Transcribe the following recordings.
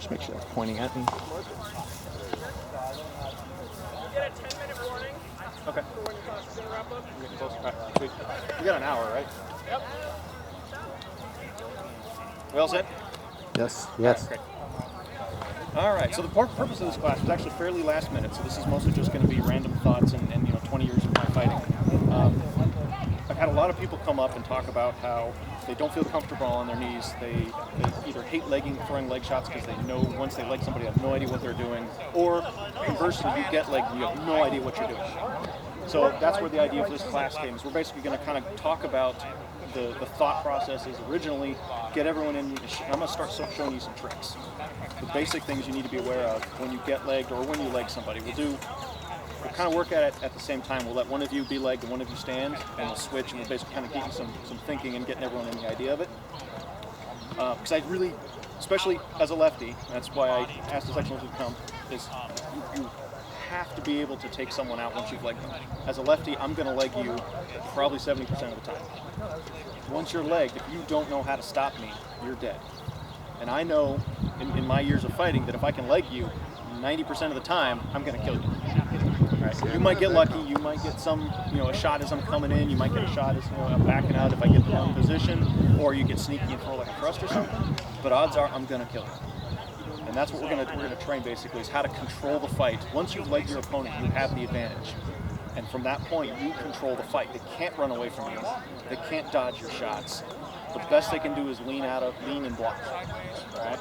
Just make sure that's pointing at me. You get a 10-minute warning. Okay. For when your class is going to wrap up. We're getting close. All right, sweet. We got an hour, right? Yep. We all set? Yes. Yes. Great. All right, so the purpose of this class was actually fairly last minute, so this is mostly just going to be random thoughts and 20 years of my fighting. I've had a lot of people come up and talk about how they don't feel comfortable on their knees. They either hate throwing leg shots because they know once they leg somebody, they have no idea what they're doing, or conversely, you get legged and you have no idea what you're doing. So that's where the idea of this class came. Is we're basically going to kind of talk about the thought processes originally, get everyone in. I'm going to start showing you some tricks. The basic things you need to be aware of when you get legged or when you leg somebody. We'll kind of work at it at the same time. We'll let one of you be legged and one of you stand, and we'll switch, and we'll basically kind of get you some thinking and getting everyone in the idea of it. Because I really, especially as a lefty, that's why I asked the sectionals to come, is you have to be able to take someone out once you've legged them. As a lefty, I'm going to leg you probably 70% of the time. Once you're legged, if you don't know how to stop me, you're dead. And I know in my years of fighting that if I can leg you 90% of the time, I'm going to kill you. Right? So you might get lucky, you might get a shot as I'm coming in, you might get a shot as I'm backing out if I get the wrong position, or you get sneaky and throw like a thrust or something, but odds are I'm going to kill you. And that's what we're going to train basically, is how to control the fight. Once you've legged your opponent, you have the advantage. And from that point, you control the fight. They can't run away from you. They can't dodge your shots. The best they can do is lean and block. All right?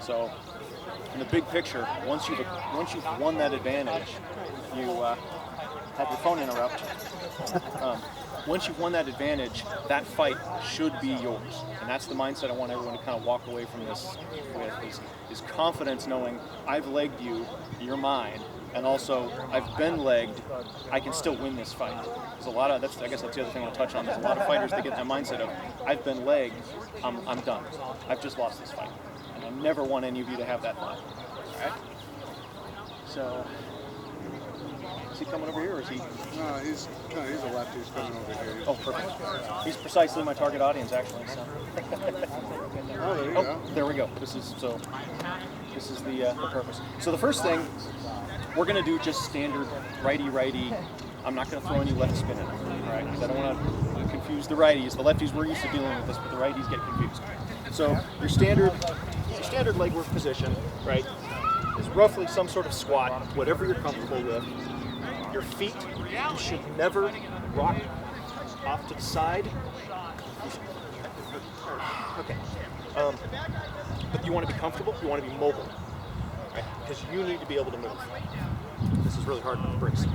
So, in the big picture, once you've won that advantage, you had your phone interrupt. Once you've won that advantage, that fight should be yours. And that's the mindset I want everyone to kind of walk away from this with, is confidence knowing I've legged you, you're mine, and also I've been legged, I can still win this fight. There's a lot of, I guess that's the other thing I want to touch on, there's a lot of fighters that get that mindset of, I've been legged, I'm done. I've just lost this fight. And I never want any of you to have that thought. All right? So, is he coming over here, or is he? No, he's a lefty. He's coming over here. Oh, perfect. He's precisely my target audience, actually. So. Oh, there you go. There we go. This is the purpose. So the first thing, we're going to do just standard righty-righty. I'm not going to throw any left spin in, all right? Because I don't want to confuse the righties. The lefties, we're used to dealing with this, but the righties get confused. So your standard leg work position, right, is roughly some sort of squat, whatever you're comfortable with. Your feet should never rock off to the side. Okay. But you want to be comfortable, you want to be mobile, right? Because you need to be able to move. This is really hard to embrace.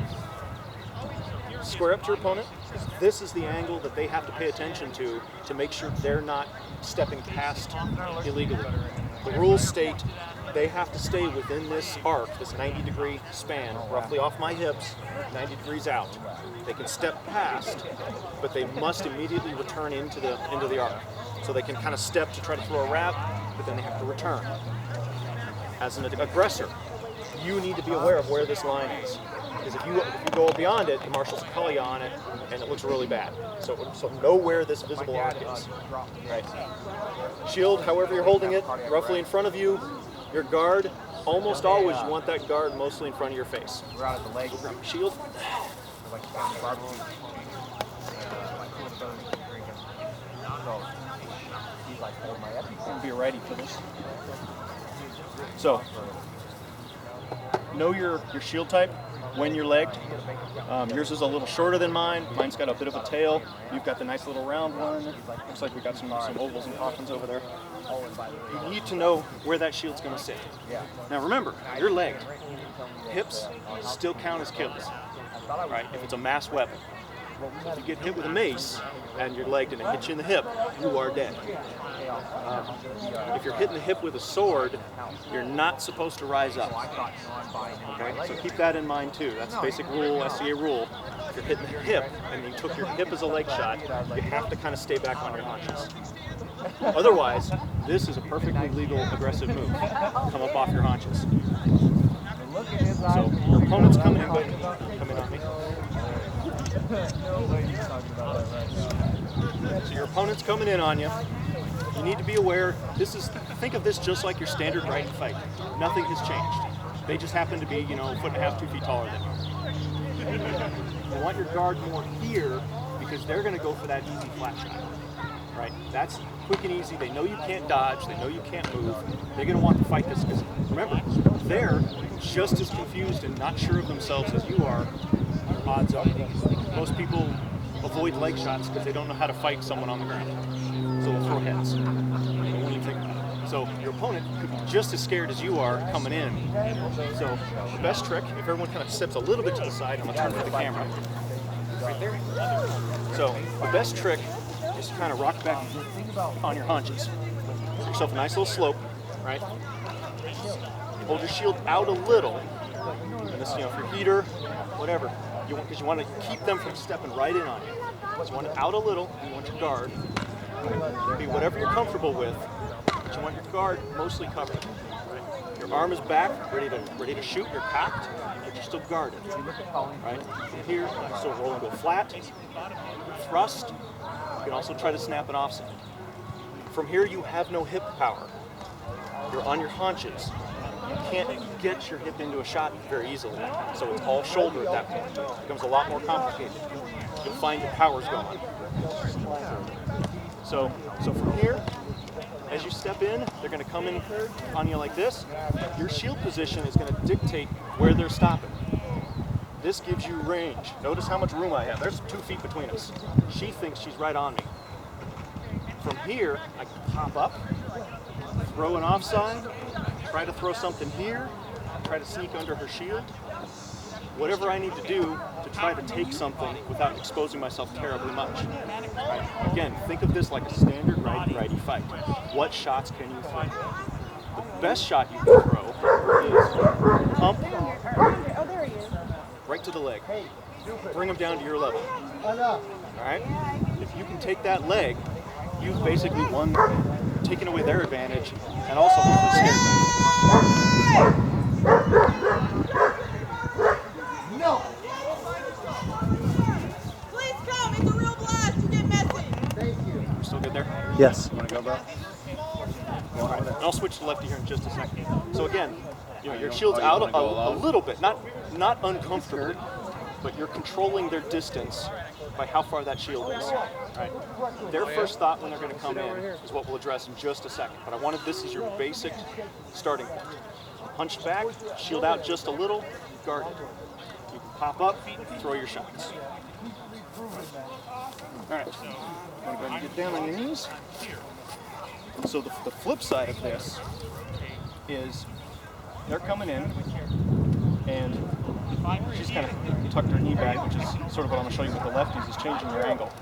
Square up to your opponent. This is the angle that they have to pay attention to make sure they're not stepping past illegally. The rules state they have to stay within this arc, this 90-degree span, roughly off my hips, 90 degrees out. They can step past, but they must immediately return into the arc. So they can kind of step to try to throw a wrap, but then they have to return. As an aggressor, you need to be aware of where this line is. Because if you go beyond it, the marshals call you on it, and it looks really bad. So know where this visible arc is. Right. Shield, however you're holding it, roughly in front of you. Your guard, almost always you want that guard mostly in front of your face. Shield. Be a righty for this. So, know your shield type when you're legged. Yours is a little shorter than mine. Mine's got a bit of a tail. You've got the nice little round one. Looks like we got some ovals and coffins over there. You need to know where that shield's going to sit. Now remember, you're legged. Hips still count as kills, right? If it's a mass weapon. If you get hit with a mace and you're legged and it hits you in the hip, you are dead. If you're hitting the hip with a sword, you're not supposed to rise up. Okay, so keep that in mind too. That's a basic rule, SCA rule. If you're hitting the hip and you took your hip as a leg shot, you have to kind of stay back on your haunches. Otherwise, this is a perfectly legal aggressive move. Come up off your haunches. So your opponent's coming in, but come in on me. So your opponent's coming in on you. you need to be aware, think of this just like your standard riding fight. Nothing has changed. They just happen to be, a foot and a half, 2 feet taller than you. You want your guard more here because they're going to go for that easy flat shot. Right? That's quick and easy. They know you can't dodge. They know you can't move. They're going to want to fight this because, remember, they're just as confused and not sure of themselves as you are. Odds are. Most people avoid leg shots because they don't know how to fight someone on the ground. So they'll throw heads. When you think about it. So your opponent could be just as scared as you are coming in. So the best trick, if everyone kind of steps a little bit to the side, I'm going to turn for the camera. Right there. So the best trick is to kind of rock back on your haunches. Give yourself a nice little slope, right? Hold your shield out a little. And this, for heater, whatever. Because you want to keep them from stepping right in on you. So you want it out a little. You want your guard to be whatever you're comfortable with. But you want your guard mostly covered. Right? Your arm is back, ready to shoot. You're cocked, but you're still guarded. Right? From here, you still roll into a flat. Thrust. You can also try to snap an offset. From here, you have no hip power. You're on your haunches. You can't get your hip into a shot very easily. So it's all shoulder at that point. It becomes a lot more complicated. You'll find your power's gone. So from here, as you step in, they're going to come in on you like this. Your shield position is going to dictate where they're stopping. This gives you range. Notice how much room I have. There's 2 feet between us. She thinks she's right on me. From here, I can pop up, throw an offside, try to throw something here, try to sneak under her shield. Whatever I need to do to try to take something without exposing myself terribly much. Right? Again, think of this like a standard righty-righty fight. What shots can you throw? The best shot you can throw is pump right to the leg. Bring them down to your level. All right? If you can take that leg, you've basically taken away their advantage and also hopefully scared them. No! Please come, it's a real blast, you get messy. Thank you. We're still good there? Yes. You want to go, bro? All right. And I'll switch to lefty here in just a second. So again, your shield's out a little bit, not uncomfortable, but you're controlling their distance by how far that shield is. Right? Their first thought when they're going to come in is what we'll address in just a second. But I wanted this as your basic starting point. Hunched back, shield out just a little, guarded. You can pop up, throw your shots. All right, I'm going to go ahead and get down on your knees. So the flip side of this is they're coming in, and she's kind of tucked her knee back, which is sort of what I'm going to show you with the lefties, is changing your angle.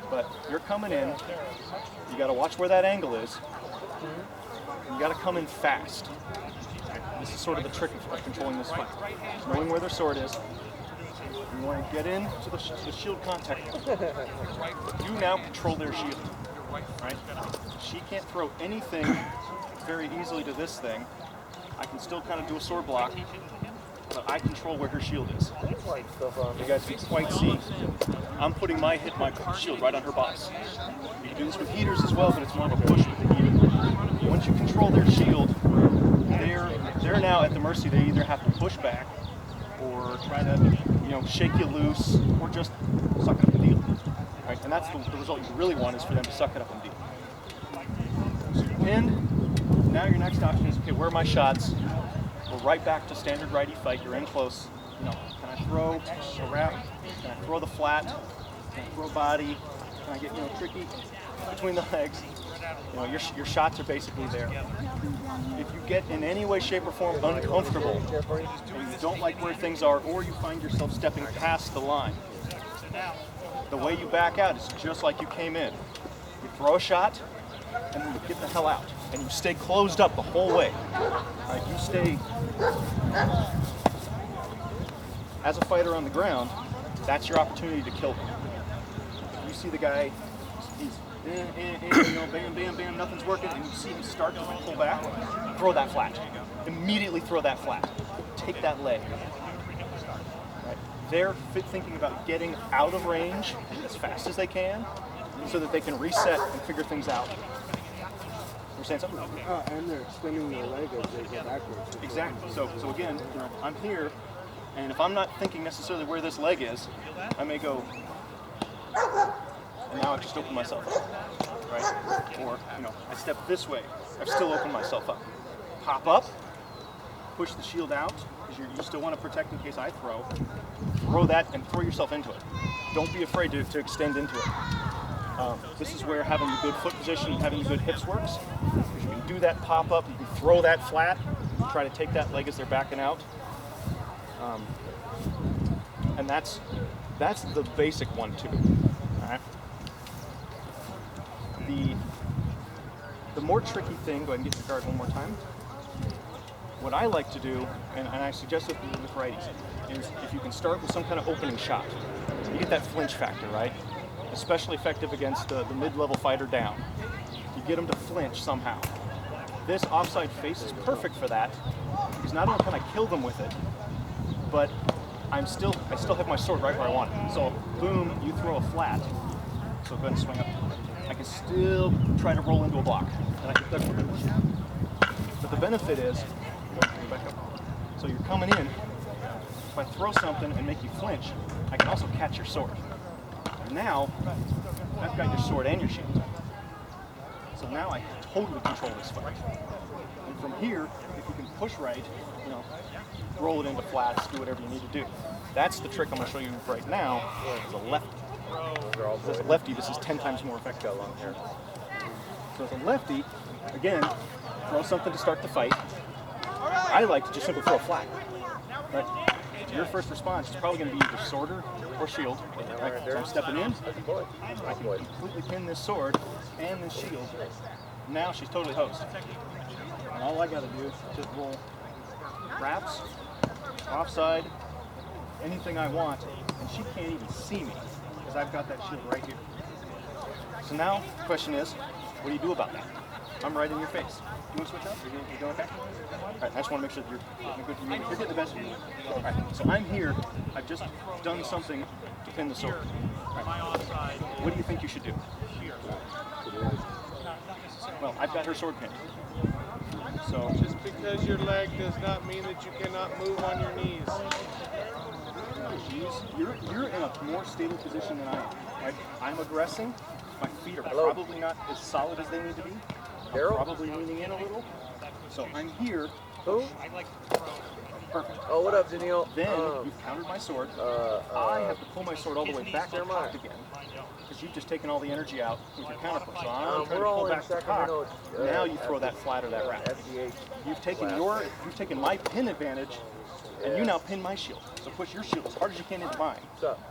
But you're coming in, you got to watch where that angle is. You got to come in fast. This is sort of the trick of controlling this fight. Knowing where their sword is. You want to get in to the shield contact. You now control their shield. Right? She can't throw anything very easily to this thing. I can still kind of do a sword block, but I control where her shield is. You guys can quite see. I'm putting my shield right on her boss. You can do this with heaters as well, but it's more of a push with the heater. Once you control their shield, they're now at the mercy. They either have to push back or try to shake you loose or just suck it up and deal. Right? And that's the result you really want, is for them to suck it up and deal. So you pinned. Now your next option is, okay, where are my shots? We're right back to standard righty fight. You're in close. Can I throw a wrap? Can I throw the flat? Can I throw body? Can I get tricky between the legs? Your shots are basically there. If you get in any way, shape, or form uncomfortable, and you don't like where things are, or you find yourself stepping past the line, the way you back out is just like you came in. You throw a shot, and then you get the hell out. And you stay closed up the whole way. You stay, as a fighter on the ground, that's your opportunity to kill him. If you see the guy, he's bam, bam, bam, nothing's working, and you see him start to pull back, throw that flat. Immediately throw that flat. Take that leg. Right? They're thinking about getting out of range as fast as they can so that they can reset and figure things out. We're saying something? And they're extending their leg as they go backwards. Exactly. So again, I'm here, and if I'm not thinking necessarily where this leg is, I may go, and now I've just opened myself up, right? Or I step this way, I've still opened myself up. Pop up, push the shield out, because you still want to protect in case I throw. Throw that and throw yourself into it. Don't be afraid to extend into it. This is where having the good foot position and having the good hips works. You can do that pop up, you can throw that flat, try to take that leg as they're backing out. And that's the basic 1-2. All right. The more tricky thing, go ahead and get your guard one more time. What I like to do, and I suggest it with righties, is if you can start with some kind of opening shot. You get that flinch factor, right? Especially effective against the mid-level fighter down. You get them to flinch somehow. This offside face is perfect for that, because not only can I kill them with it, but I still have my sword right where I want it. So boom, you throw a flat. So go ahead and swing up. I can still try to roll into a block, and I can duck with it. But the benefit is, back up. So you're coming in. If I throw something and make you flinch, I can also catch your sword. Now, I've got your sword and your shield. So now I totally control this fight. And from here, if you can push right, roll it into flats, do whatever you need to do. That's the trick I'm going to show you right now. As a lefty. As a lefty, this is 10 times more effective. Along here. So as a lefty, again, throw something to start the fight. I like to just simply throw a flat. Right? Your first response is probably going to be either sword or shield. Right? So I'm stepping in. I can completely pin this sword and this shield. Now she's totally host. And all I got to do is just roll wraps, offside, anything I want, and she can't even see me because I've got that shield right here. So now the question is, what do you do about that? I'm right in your face. You want to switch up? You doing okay? All right, I just want to make sure that you're getting the best of you. All right, so I'm here. I've just done something to pin the sword. Right. What do you think you should do? Well, I've got her sword pinned. So just because your leg does not mean that you cannot move on your knees. You're in a more stable position than I am. Right? I'm aggressing. My feet are probably not as solid as they need to be. I'm probably leaning in a little. So I'm here. Who? Perfect. Oh, what up, Daniil? Then you've countered my sword. I have to pull my sword all the way back to cock again. Because you've just taken all the energy out with your counter push. So I'm trying to pull back to cock. Now you throw that flat or that wrap. You've taken my pin advantage, and you now pin my shield. So push your shield as hard as you can into mine. What's up?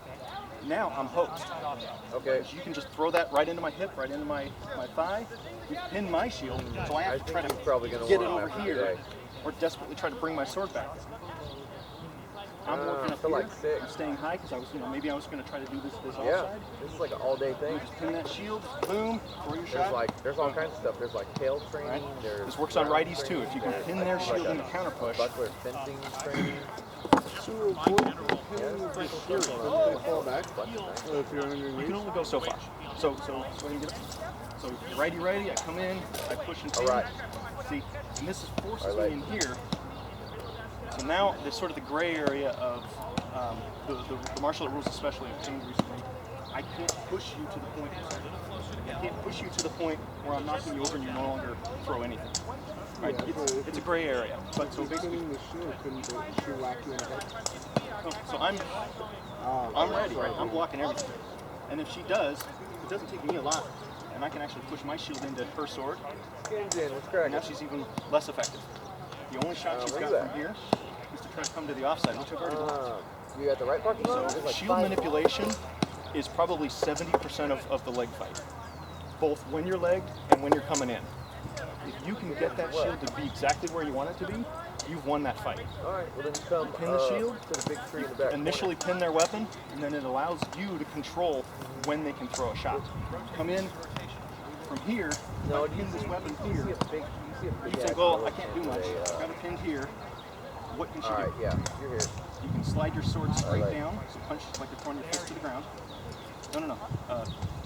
Now I'm host. Okay. So you can just throw that right into my hip, right into my thigh. You pin my shield, so I have to try to get it over here, or desperately try to bring my sword back. I'm working up here. Like I'm staying high because I was, maybe I was going to try to do this offside. Yeah, this is like an all-day thing. You just pin that shield, boom, throw your shot. There's all kinds of stuff. There's like tail training. Right. There's this works on righties too. If you can pin their shield in the counter push. Buckler fencing training. So they fall back. If you're on your You knees. can only go so far. So go ahead and get up. So righty, I come in, I push and pin. All right. See, and this forces me in here. So now there's sort of the gray area of the martial art rules, especially I've changed recently. I can't push you to the point. I can't push you to the point where I'm knocking you over and you no longer throw anything. Right? It's a gray area. But so basically, the shield, couldn't she whack you in the head? so I'm ready, right? I'm blocking everything. And if she does, it doesn't take me a lot, and I can actually push my shield into her sword. And now she's even less effective. The only shot she's got from here is to try to come to the offside, which I've already blocked. You got the right parking lot? So shield manipulation is probably 70% of the leg fight, both when you're legged and when you're coming in. If you can get that shield to be exactly where you want it to be, you've won that fight. All right, well then you come pin the shield, to the big tree in the back. Initially pin their weapon, and then it allows you to control when they can throw a shot. Come in from here, no, pin this weapon here. You think, oh, I can't do much. I've got it pinned here. What can she do? All right, yeah, you're here. You can slide your sword straight down, so punch like you're throwing your fist to the ground. No.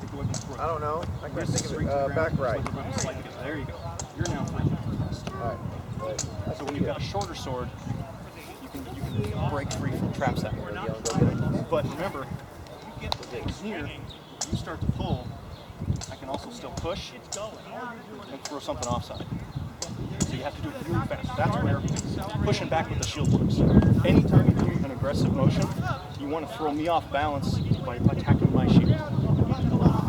Take the weapon forward. I don't know. I can't Wrist think of straight it. to the ground, Back right. just let the weapon slide together. There you go. You're now free. Alright. So when you've got a shorter sword, you can break free from traps that way. But remember, you get here, you start to pull, I can also still push and throw something offside. So you have to do it really fast. That's where pushing back with the shield works. Anytime you do an aggressive motion, you want to throw me off balance by attacking my shield.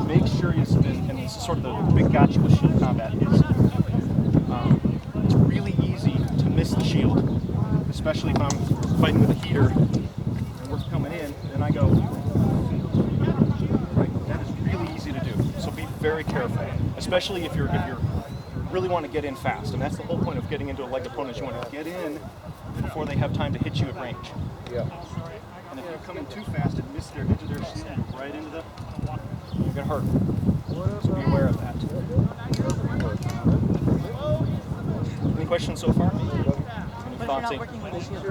Make sure you, and this is sort of the big gotcha with shield combat, is it's really easy to miss the shield, especially if I'm fighting with a heater and we're coming in, and I go, right, that is really easy to do. So be very careful, especially if you're really want to get in fast, and that's the whole point of getting into a legged opponent. You want to get in before they have time to hit you at range. Yeah. And if you come in too fast and miss their edge of their shield, and go right into the, you're gonna hurt. So be aware of that. Any questions so far? Any thoughts? Working with the shield.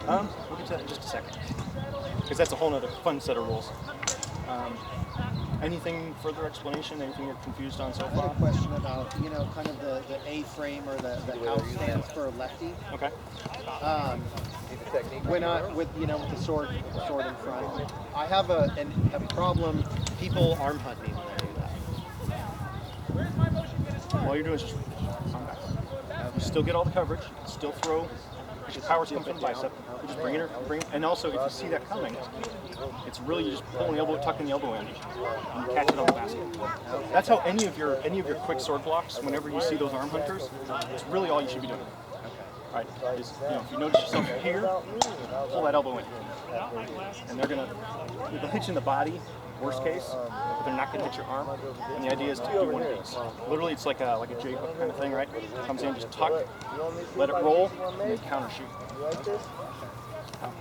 We'll get to that in just a second, because that's a whole other fun set of rules. Anything further explanation? Anything you're confused on so I had a far? question about, kind of the A-frame or the house stance for a lefty. Okay. Need the technique. When with the sword in front, I have a problem. People arm hunt me when I do that. All you're doing is just you still get all the coverage, still throw, because your powers come from the bicep. You just bring it, and also if you see that coming, it's really you just pull the elbow, tuck in the elbow in, and you catch it on the basket. That's how any of your quick sword blocks, whenever you see those arm hunters, it's really all you should be doing. Right? Is, if you notice yourself here, pull that elbow in, and they'll hit you in the body. Worst case, but they're not going to hit your arm. And the idea is to do one of these. Literally, it's like a J hook kind of thing, right? Comes in, just tuck, let it roll, and then counter shoot.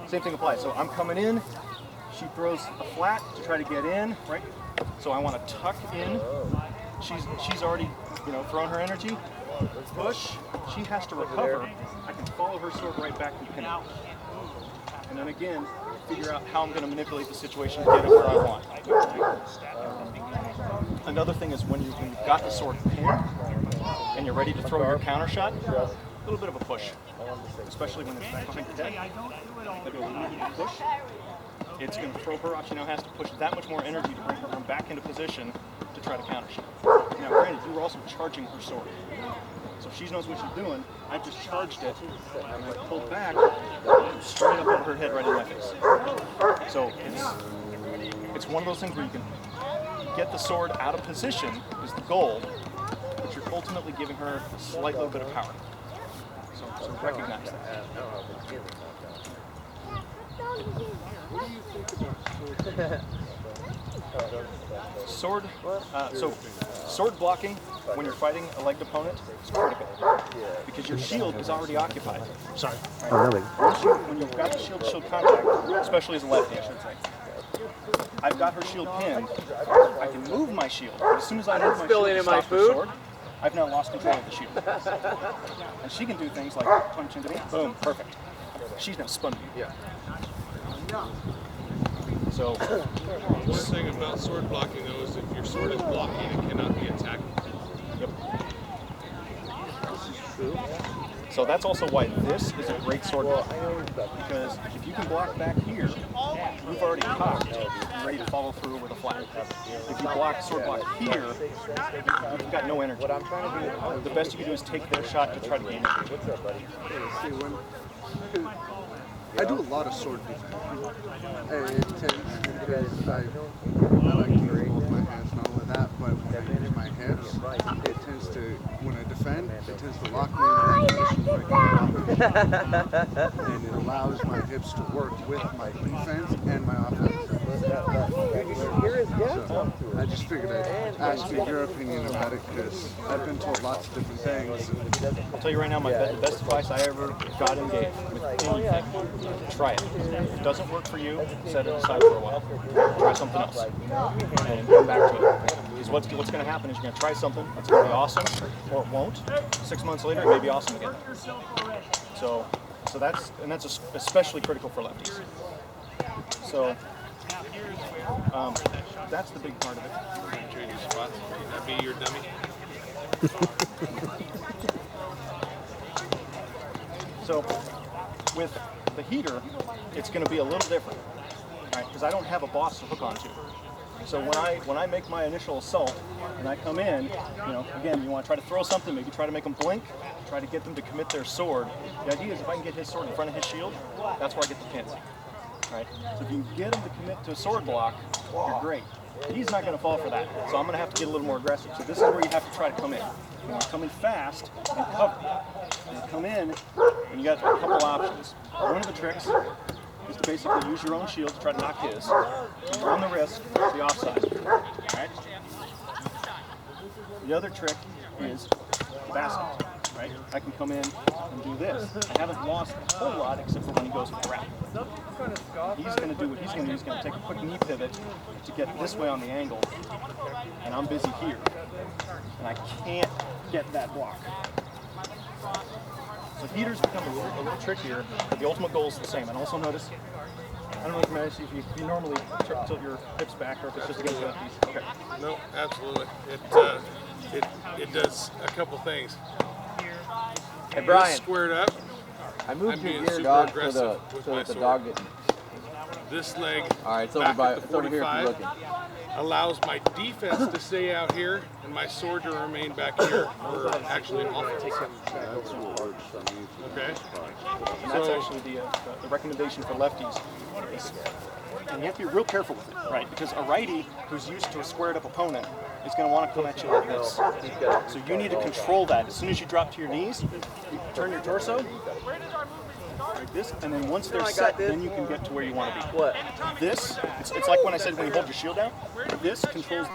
Same thing applies. So I'm coming in, she throws a flat to try to get in, right? So I want to tuck in. She's already, thrown her energy. Push. She has to recover. I can follow her sword right back and pin it. And then again, figure out how I'm going to manipulate the situation to get it where I want. Another thing is when you've got the sword pinned and you're ready to throw your counter shot, a little bit of a push, especially when it's back behind your head. Like a little bit of push. It's going to throw her off. She now has to push that much more energy to bring her arm back into position to try to counter shot. Now, granted, you were also charging her sword. So if she knows what she's doing, I just charged it, and I pulled back, straight up over her head right in my face. So it's one of those things where you can get the sword out of position is the goal, but you're ultimately giving her a slight little bit of power. So recognize that. Sword, sword blocking when you're fighting a legged opponent is critical because your shield is already occupied. Sorry. Right? When you've got the shield contact, especially as a lefty, I should say, I've got her shield pinned. I can move my shield, but as soon as I move my shield to stop her sword, I've now lost control of the shield. And she can do things like punch into me, boom, perfect. She's now spun me. Yeah. So, One thing about sword blocking though is if your sword is blocking, it cannot be attacked. yep. So that's also why this is a great sword block. Because if you can block back here, you've already cocked and ready to follow through with a flat. If you sword block here, you've got no energy. The best you can do is take their shot to try to gain energy. See, I do a lot of sword defense, and it tends because I like to hold my hands and all of that, but when I use my hips, it tends to, when I defend, it tends to lock me in that position, and it allows my hips to work with my defense and my offense. So I just figured I'd ask you your opinion about it because I've been told lots of different things. I'll tell you right now, the best advice I ever got and gave with anything, try it. If it doesn't work for you, set it aside for a while. Try something else. And come back to it. Because what's going to happen is you're going to try something that's going to be awesome, or it won't. 6 months later, it may be awesome again. So that's especially critical for lefties. So That's the big part of it. Trade your spots. That be your dummy. So with the heater, it's going to be a little different, right? Because I don't have a boss to hook onto. So when I make my initial assault and I come in, you know, again, you want to try to throw something, maybe try to make them blink, try to get them to commit their sword. The idea is if I can get his sword in front of his shield, that's where I get the pins, right? So if you can get him to commit to a sword block, you're great. He's not going to fall for that, so I'm going to have to get a little more aggressive. So this is where you have to try to come in. You want to come in fast and cover. And come in, and you got a couple options. One of the tricks is to basically use your own shield to try to knock his. You run the risk of the offside. Right? The other trick is the basket. Right? I can come in and do this. I haven't lost a whole lot except for when he goes for the wrap. He's going to do what he's going to do. He's going to take a quick knee pivot to get this way on the angle, and I'm busy here, and I can't get that block. So heaters become a little trickier, but the ultimate goal is the same. And also notice, I don't know if you notice if you normally tilt your hips back or if it's just against the piece. Okay. No, absolutely. It does a couple things. Hey, Brian. Squared up. I moved I'm your being gear, super dog, so aggressive with my the sword. dog didn't. This leg All right, it's over back by at the it's over here if you're 45 looking. allows my defense to stay out here and my sword to remain back here for actually offense. Okay. And that's actually the recommendation for lefties. And you have to be real careful with it, right? Because a righty who's used to a squared up opponent is going to want to come at you like this. So you need to control that. As soon as you drop to your knees, you turn your torso like this, and then once they're set, then you can get to where you want to be. What? This, it's like when I said when you hold your shield down, this controls